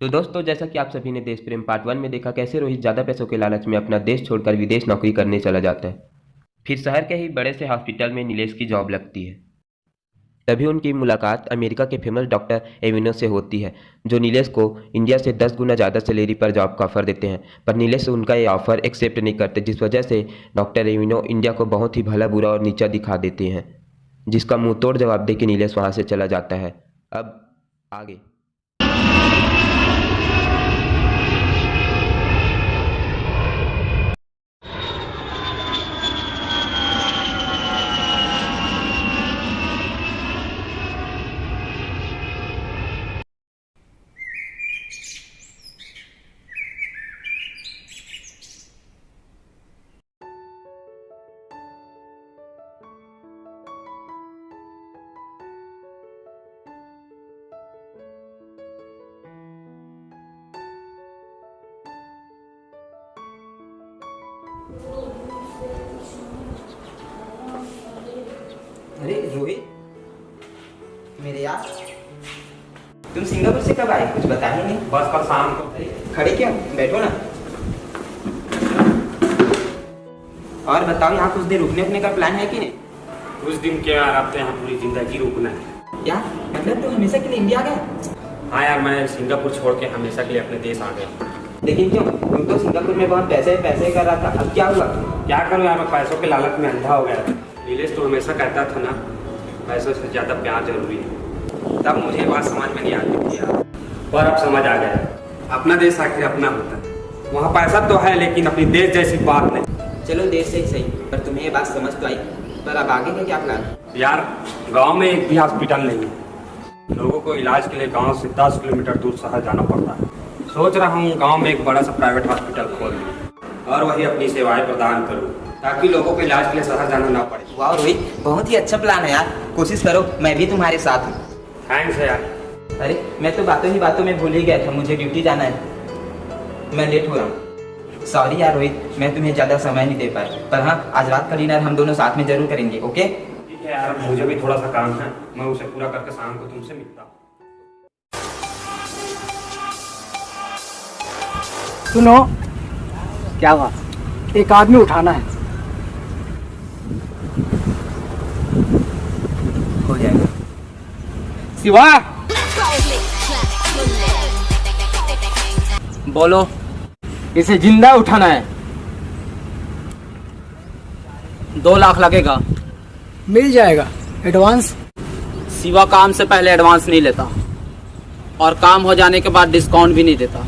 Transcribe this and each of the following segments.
तो दोस्तों, जैसा कि आप सभी ने देश प्रेम पार्ट 1 में देखा, कैसे रोहित ज़्यादा पैसों के लालच में अपना देश छोड़कर विदेश नौकरी करने चला जाता है। फिर शहर के ही बड़े से हॉस्पिटल में नीलेश की जॉब लगती है। तभी उनकी मुलाकात अमेरिका के फेमस डॉक्टर एविनो से होती है, जो नीलेश को इंडिया से 10 गुना ज़्यादा सैलरी पर जॉब का ऑफर देते हैं। पर नीलेश उनका ये ऑफर एक्सेप्ट नहीं करते, जिस वजह से डॉक्टर एविनो इंडिया को बहुत ही भला बुरा और नीचा दिखा देते हैं, जिसका मुंह तोड़ जवाब दे के नीलेश वहाँ से चला जाता है। अब आगे। अरे रोहित, मेरे यार, तुम सिंगापुर से कब आए? कुछ बताया ही नहीं। बस कल शाम को। अरे खड़े क्यों, बैठो ना। और बताओ, यहाँ कुछ देर रुकने का प्लान है कि नहीं? कुछ दिन क्या यार, अब तो यहाँ पूरी जिंदगी रुकना है। क्या मतलब, तुम हमेशा के लिए इंडिया गए? हाँ यार, मैं सिंगापुर छोड़ के हमेशा के लिए अपने देश आ गया। लेकिन क्यों? तुम तो सिंगापुर में बहुत पैसे कर रहा था, अब क्या हुआ? क्या करूँ यार, मैं पैसों के लालच में अंधा हो गया था। नीलेश तो हमेशा कहता था ना, पैसों से ज़्यादा प्यार जरूरी है। तब मुझे बात समझ में नहीं आती थी यार, पर अब समझ आ गया। अपना देश आखिर अपना होता है। वहाँ पैसा तो है, लेकिन अपनी देश जैसी बात नहीं। चलो देश से ही सही, पर तुम्हें ये बात समझ तो आई, पर अब आगे का क्या प्लान है? यार, गाँव में एक भी हॉस्पिटल नहीं है। लोगों को इलाज के लिए गाँव से 10 किलोमीटर दूर शहर जाना पड़ता है। सोच रहा हूँ गांव में एक बड़ा सा प्राइवेट हॉस्पिटल खोल लूँ और वही अपनी सेवाएं प्रदान करूँ, ताकि लोगों को इलाज के लिए शहर जाना ना पड़े। वाह रोहित, बहुत ही अच्छा प्लान है यार। कोशिश करो, मैं भी तुम्हारे साथ हूँ। थैंक्स है यार। अरे मैं तो बातों ही बातों में भूल ही गया था, मुझे ड्यूटी जाना है, मैं लेट हो रहा हूँ। सॉरी यार रोहित, मैं तुम्हें ज़्यादा समय नहीं दे पाया, पर हाँ, आज रात का डिनर हम दोनों साथ में जरूर करेंगे। ओके? ठीक है यार, मुझे भी थोड़ा सा काम है, मैं उसे पूरा करके शाम को तुमसे मिलता हूँ। सुनो, क्या हुआ? एक आदमी उठाना है। हो जाएगा। शिवा, बोलो। इसे जिंदा उठाना है। 2 लाख लगेगा। मिल जाएगा। एडवांस? सिवा काम से पहले एडवांस नहीं लेता, और काम हो जाने के बाद डिस्काउंट भी नहीं देता।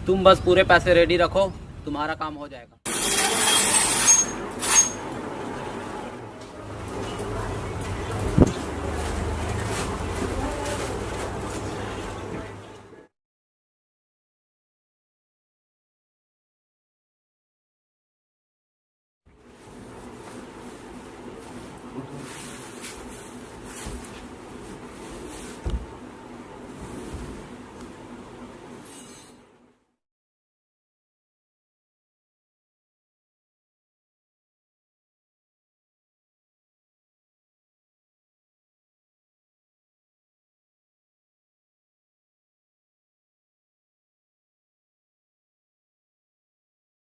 तुम बस पूरे पैसे रेडी रखो, तुम्हारा काम हो जाएगा।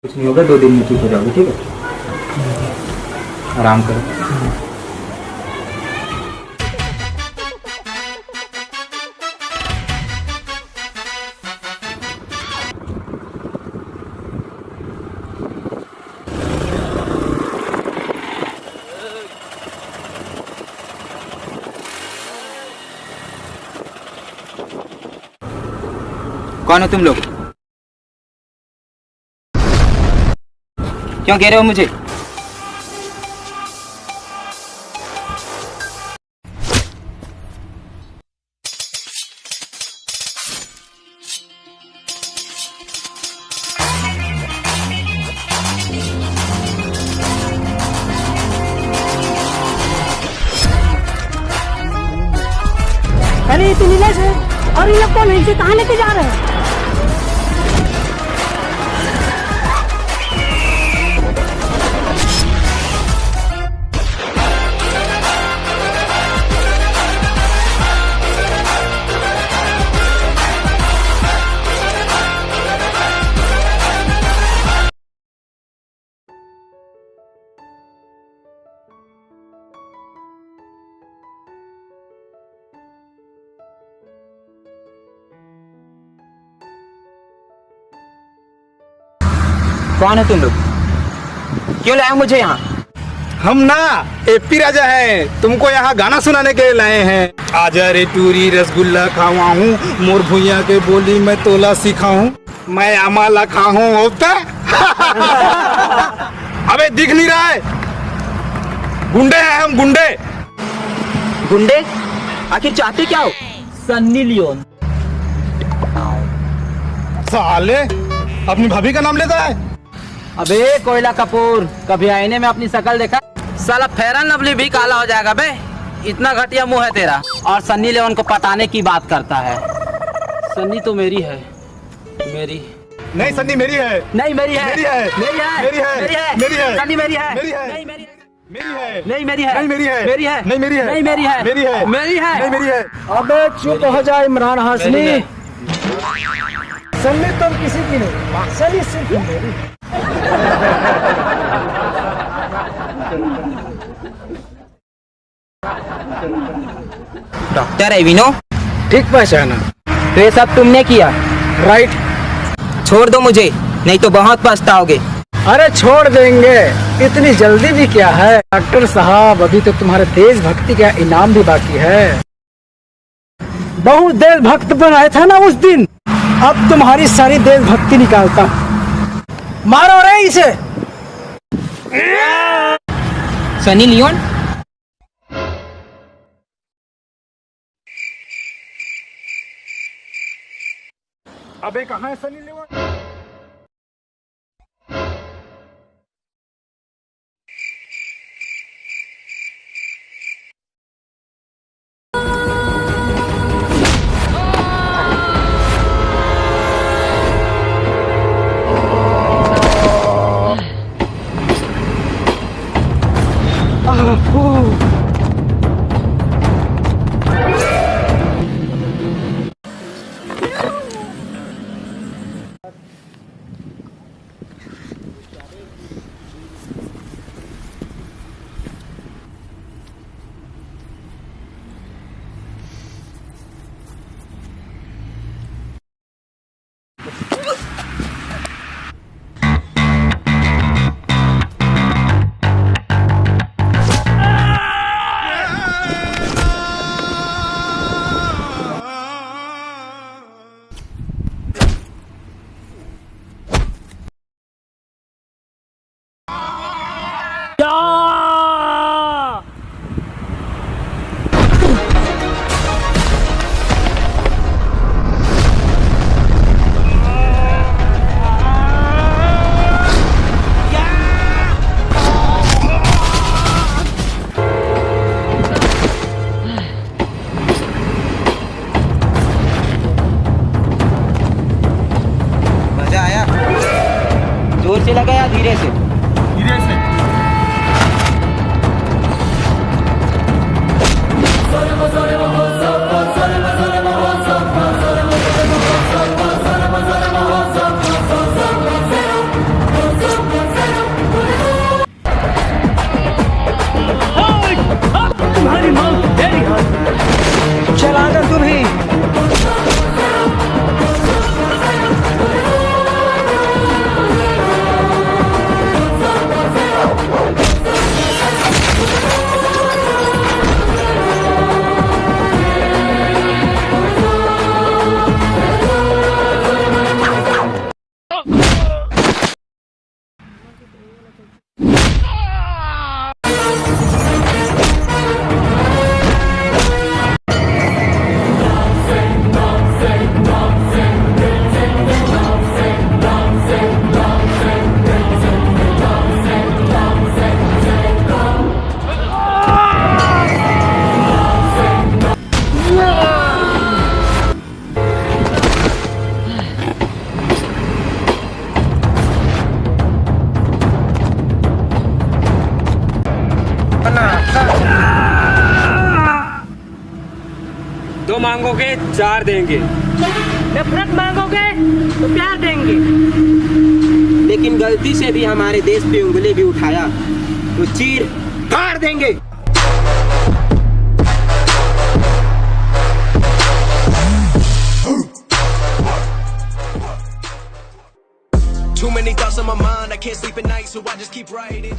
कुछ नहीं होगा, 2 दिन में ठीक हो जाओगे। ठीक है, आराम करो। कौन हो तुम लोग? क्यों कह रहे हो मुझे? अरे ये तो नीलेश है, और ये लोग कौन है? इसे कहाँ लेके जा रहे हैं? कौन है तुम लोग? क्यों लाए मुझे यहाँ? हम ना एपी राजा हैं, तुमको यहाँ गाना सुनाने के लिए लाए हैं। आजा रे टूरी रसगुल्ला खावा हूँ, मोर भुइया के बोली मैं तोला सिखाऊं, मैं अमाला खाऊं होता। अबे दिख नहीं रहा है? गुंडे हैं हम, गुंडे। गुंडे? आखिर चाहते क्या हो? सन्नी लियोन। साले अपनी भाभी का नाम लेता है। अबे कोयला कपूर, कभी आईने में अपनी शक्ल देखा? साला फेरन लवली भी काला हो जाएगा बे, इतना घटिया मुंह है तेरा। और सन्नी लियोन को पटाने की बात करता है। सन्नी तो मेरी है, मेरी नहीं सन्नी मेरी है। नहीं मेरी है, मेरी है। मेरी है, मेरी है। मेरी है, मेरी है। सन्नी मेरी है, मेरी है। नहीं मेरी है, मेरी है। नहीं मेरी है, नहीं मेरी है। मेरी है, नहीं मेरी है। नहीं मेरी है, मेरी है। मेरी है, नहीं मेरी है। अबे चुप हो जा इमरान हाशमी। मेरी है। सन्नी तुम किसी की नहीं, सन्नी सिर्फ मेरी। डॉक्टर एविनो, ठीक पहचाना। तो ये सब तुमने किया? राइट। छोड़ दो मुझे, नहीं तो बहुत पछताओगे। अरे छोड़ देंगे, इतनी जल्दी भी क्या है डॉक्टर साहब, अभी तो तुम्हारे देशभक्ति का इनाम भी बाकी है। बहुत देशभक्त बनाया था ना उस दिन, अब तुम्हारी सारी देशभक्ति निकालता हूँ। मारो रे इसे। सनी लियोन, अबे कहाँ है सनी लियोन? मजा आया? जोर से लगा या धीरे से? धीरे से। तुम्हारी मौत तेरी हाथ। चला कर तू भी। दो मांगोगे 4 देंगे। नफरत मांगोगे तो प्यार देंगे। लेकिन गलती से भी हमारे देश पे उंगली भी उठाया तो चीर फाड़ देंगे। Too many thoughts on my mind, I can't sleep at night, so I just keep writing.